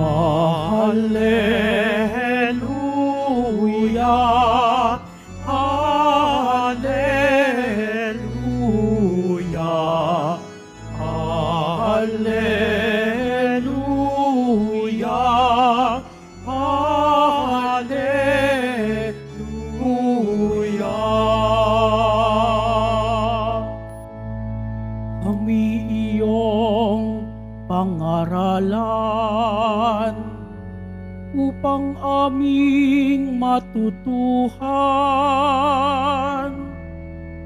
Hallelujah, Hallelujah, Hallelujah, Hallelujah. Kami iyong pangaralan upang aming matutuhan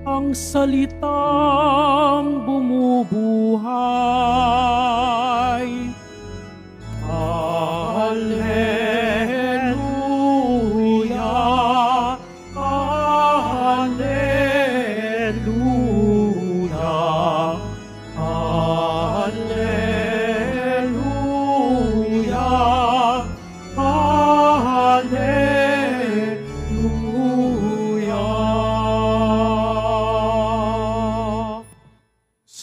ang salitang bumubuhay. Hallelujah, Hallelujah, Hallelujah, Hallelujah.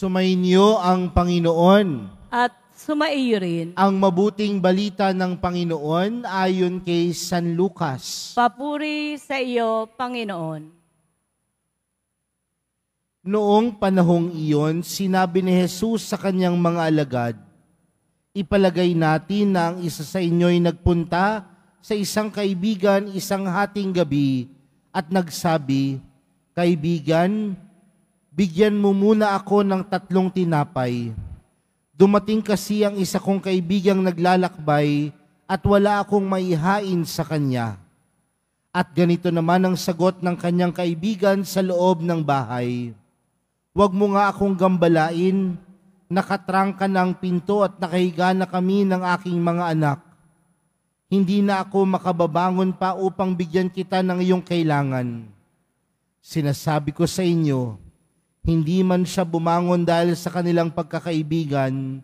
Sumainyo ang Panginoon. At sumaiyo rin. Ang mabuting balita ng Panginoon ayon kay San Lucas. Papuri sa iyo, Panginoon. Noong panahong iyon, sinabi ni Jesus sa kanyang mga alagad, "Ipalagay natin na ang isa sa inyo'y nagpunta sa isang kaibigan isang hating gabi at nagsabi, 'Kaibigan, bigyan mo muna ako ng 3 tinapay. Dumating kasi ang isa kong kaibigang naglalakbay at wala akong maihain sa kanya.' At ganito naman ang sagot ng kanyang kaibigan sa loob ng bahay, 'Wag mo nga akong gambalain, nakatrangka na ang pinto at nakahiga na kami ng aking mga anak. Hindi na ako makababangon pa upang bigyan kita ng iyong kailangan.' Sinasabi ko sa inyo, hindi man siya bumangon dahil sa kanilang pagkakaibigan,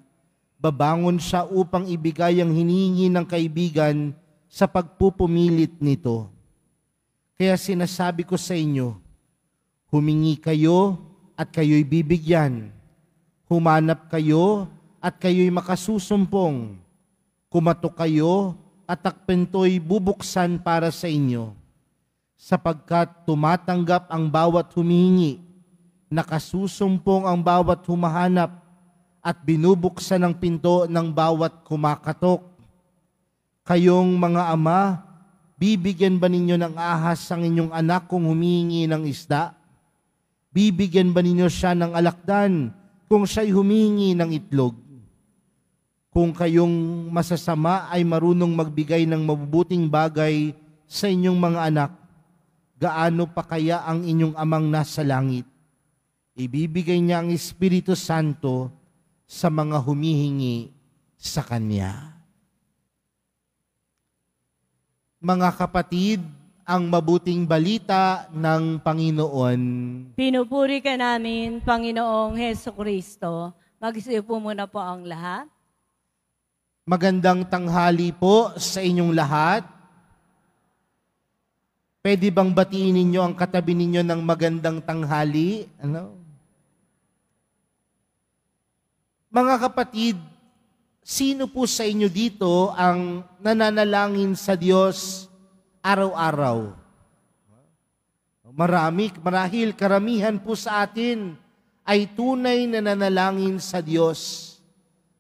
babangon siya upang ibigay ang hinihingi ng kaibigan sa pagpupumilit nito. Kaya sinasabi ko sa inyo, humingi kayo at kayo'y bibigyan. Humanap kayo at kayo'y makasusumpong. Kumatok kayo at ang pinto'y bubuksan para sa inyo. Sapagkat tumatanggap ang bawat humihingi, nakasusumpong ang bawat humahanap, at binubuksan ang pinto ng bawat kumakatok. Kayong mga ama, bibigyan ba ninyo ng ahas ang inyong anak kung humihingi ng isda? Bibigyan ba ninyo siya ng alakdan kung siya'y humihingi ng itlog? Kung kayong masasama ay marunong magbigay ng mabubuting bagay sa inyong mga anak, gaano pa kaya ang inyong amang nasa langit? Ibibigay niya ang Espiritu Santo sa mga humihingi sa Kanya. Mga kapatid, ang mabuting balita ng Panginoon. Pinupuri ka namin, Panginoong Hesukristo. Mag-isiupo muna po ang lahat. Magandang tanghali po sa inyong lahat. Pwede bang batiin ninyo ang katabi ninyo ng magandang tanghali? Mga kapatid, sino po sa inyo dito ang nananalangin sa Diyos araw-araw? Marahil karamihan po sa atin ay tunay na nanalangin sa Diyos.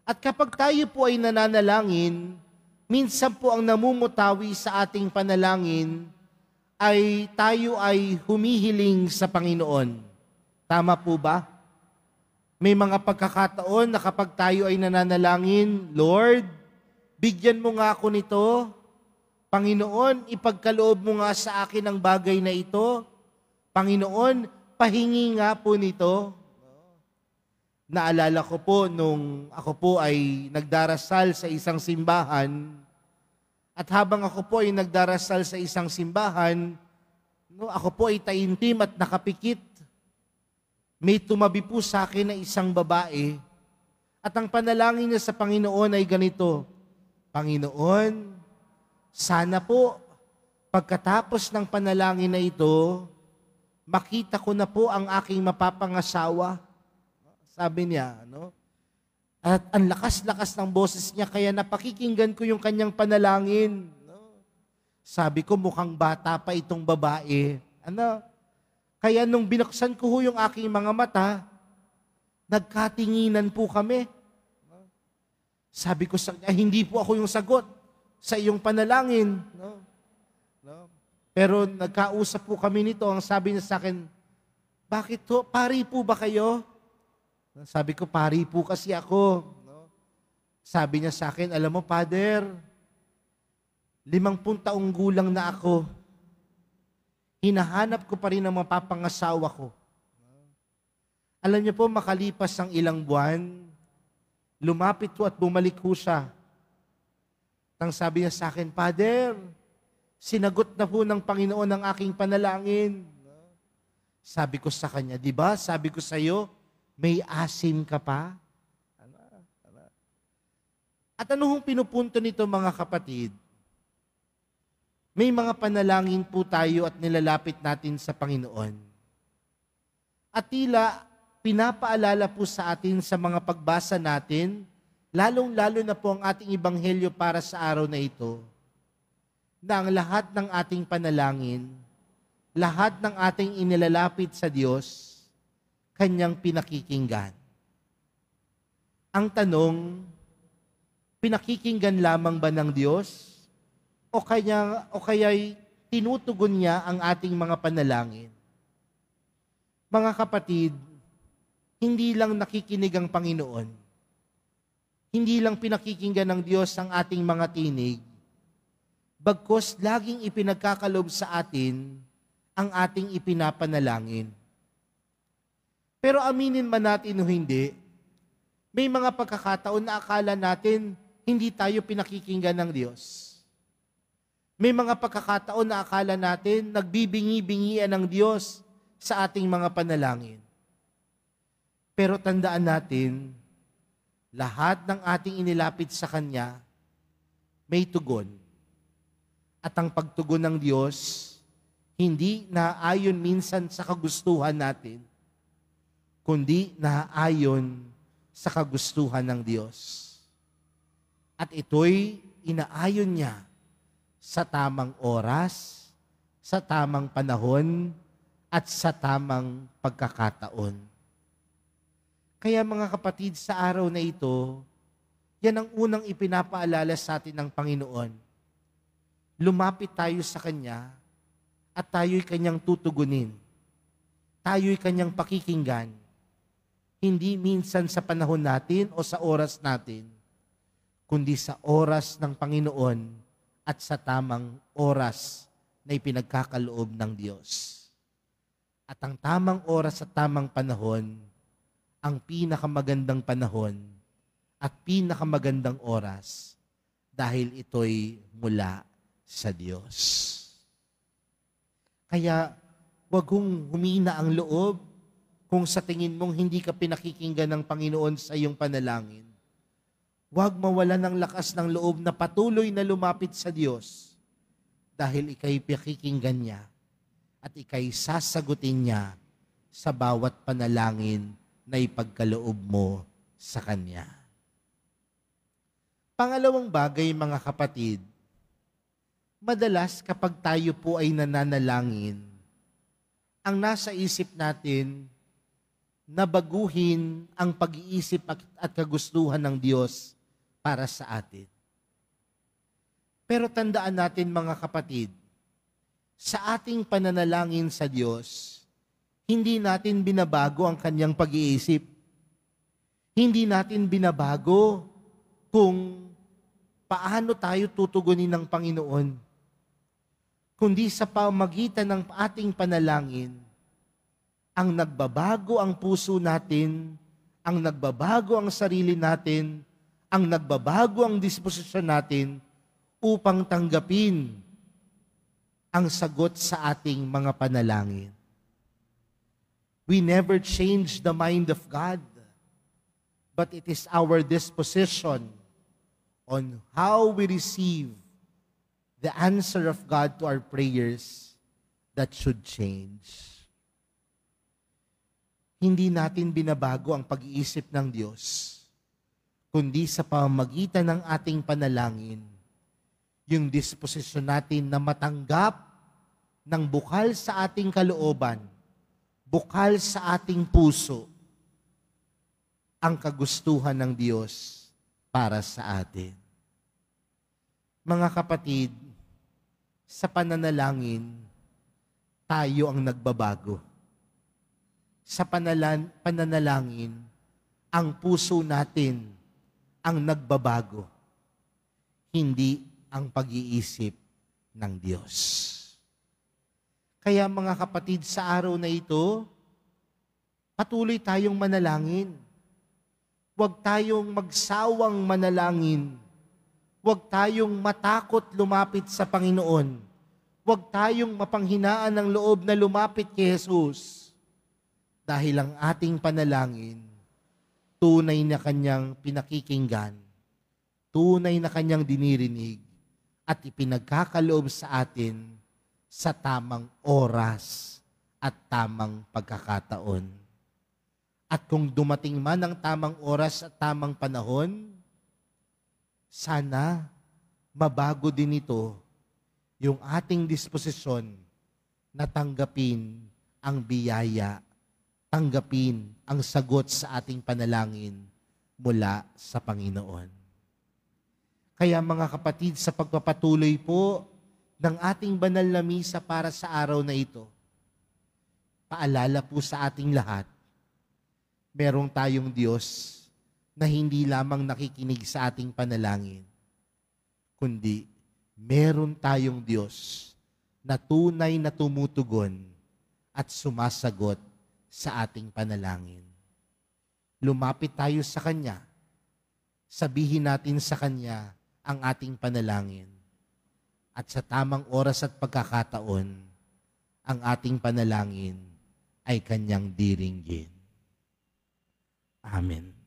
At kapag tayo po ay nananalangin, minsan po ang namumutawi sa ating panalangin ay tayo ay humihiling sa Panginoon. Tama po ba? May mga pagkakataon na kapag tayo ay nananalangin, Lord, bigyan mo nga ako nito. Panginoon, ipagkaloob mo nga sa akin ang bagay na ito. Panginoon, pahingi nga po nito. Naalala ko po nung ako po ay nagdarasal sa isang simbahan, at habang ako po ay nagdarasal sa isang simbahan, ako po ay taimtim at nakapikit. May tumabi po sa akin na isang babae, at ang panalangin niya sa Panginoon ay ganito, Panginoon, sana po, pagkatapos ng panalangin na ito, makita ko na po ang aking mapapangasawa. Sabi niya, At ang lakas-lakas ng boses niya, kaya napakikinggan ko yung kanyang panalangin. Sabi ko, mukhang bata pa itong babae. Kaya nung binuksan ko yung aking mga mata, nagkatinginan po kami. Sabi ko sa kanya, hindi po ako yung sagot sa iyong panalangin. Pero nagkausap po kami nito, ang sabi niya sa akin, bakit to? Pari po ba kayo? Sabi ko, pari po kasi ako. Sabi niya sa akin, alam mo, Father, 50 taong gulang na ako. Hinahanap ko pa rin ang mapapangasawa ko. Alam niyo po, makalipas ang ilang buwan, lumapit po at bumalik po siya. Tang sabi niya sa akin, Father, sinagot na po ng Panginoon ang aking panalangin. Sabi ko sa kanya, di ba? Sabi ko sa iyo, may asim ka pa? At ano hong pinupunto nito mga kapatid? May mga panalangin po tayo at nilalapit natin sa Panginoon. At tila pinapaalala po sa atin sa mga pagbasa natin, lalong-lalo na po ang ating ebanghelyo para sa araw na ito, na ang lahat ng ating panalangin, lahat ng ating inilalapit sa Diyos, Kanyang pinakikinggan. Ang tanong, pinakikinggan lamang ba ng Diyos? O kaya'y tinutugon niya ang ating mga panalangin? Mga kapatid, hindi lang nakikinig ang Panginoon. Hindi lang pinakikinggan ng Diyos ang ating mga tinig, bagkus laging ipinagkakalob sa atin ang ating ipinapanalangin. Pero aminin man natin o hindi, may mga pagkakataon na akala natin hindi tayo pinakikinggan ng Diyos. May mga pagkakataon na akala natin nagbibingi-bingian ng Diyos sa ating mga panalangin. Pero tandaan natin, lahat ng ating inilapit sa Kanya, may tugon. At ang pagtugon ng Diyos, hindi naayon minsan sa kagustuhan natin, kundi naayon sa kagustuhan ng Diyos. At ito'y inaayon niya sa tamang oras, sa tamang panahon, at sa tamang pagkakataon. Kaya mga kapatid, sa araw na ito, yan ang unang ipinapaalala sa atin ng Panginoon. Lumapit tayo sa Kanya at tayo'y Kanyang tutugunin. Tayo'y Kanyang pakikinggan. Hindi minsan sa panahon natin o sa oras natin, kundi sa oras ng Panginoon at sa tamang oras na ipinagkakaloob ng Diyos. At ang tamang oras at tamang panahon, ang pinakamagandang panahon at pinakamagandang oras dahil ito'y mula sa Diyos. Kaya wag kong humina ang loob kung sa tingin mong hindi ka pinakikinggan ng Panginoon sa iyong panalangin. Huwag mawalan ng lakas ng loob na patuloy na lumapit sa Diyos dahil ika'y pinakikinggan niya at ika'y sasagutin niya sa bawat panalangin na ipagkaloob mo sa Kanya. Pangalawang bagay, mga kapatid, madalas kapag tayo po ay nananalangin, ang nasa isip natin na baguhin ang pag-iisip at kagustuhan ng Diyos para sa atin. Pero tandaan natin mga kapatid, sa ating pananalangin sa Diyos, hindi natin binabago ang Kanyang pag-iisip. Hindi natin binabago kung paano tayo tutugunin ng Panginoon. Kundi sa pamagitan ng ating panalangin, ang nagbabago ang puso natin, ang nagbabago ang sarili natin, ang nagbabago ang disposisyon natin upang tanggapin ang sagot sa ating mga panalangin. We never change the mind of God, but it is our disposition on how we receive the answer of God to our prayers that should change. Hindi natin binabago ang pag-iisip ng Diyos. kundi sa pamamagitan ng ating panalangin, yung disposisyon natin na matanggap ng bukal sa ating kalooban, bukal sa ating puso, ang kagustuhan ng Diyos para sa atin. Mga kapatid, sa pananalangin, tayo ang nagbabago. Sa pananalangin, ang puso natin ang nagbabago, hindi ang pag-iisip ng Diyos. Kaya mga kapatid, sa araw na ito, patuloy tayong manalangin. Huwag tayong magsawang manalangin. Huwag tayong matakot lumapit sa Panginoon. Huwag tayong mapanghinaan ng loob na lumapit kay Jesus. Dahil ang ating panalangin, tunay na kanyang pinakikinggan, tunay na kanyang dinirinig, at ipinagkakaloob sa atin sa tamang oras at tamang pagkakataon. At kung dumating man ang tamang oras at tamang panahon, sana mabago din ito yung ating disposisyon na tanggapin ang biyaya, tanggapin ang sagot sa ating panalangin mula sa Panginoon. Kaya mga kapatid, sa pagpapatuloy po ng ating banal na misa para sa araw na ito, paalala po sa ating lahat, merong tayong Diyos na hindi lamang nakikinig sa ating panalangin, kundi meron tayong Diyos na tunay na tumutugon at sumasagot sa ating panalangin. Lumapit tayo sa Kanya, sabihin natin sa Kanya ang ating panalangin, at sa tamang oras at pagkakataon, ang ating panalangin ay Kanyang diringgin. Amen.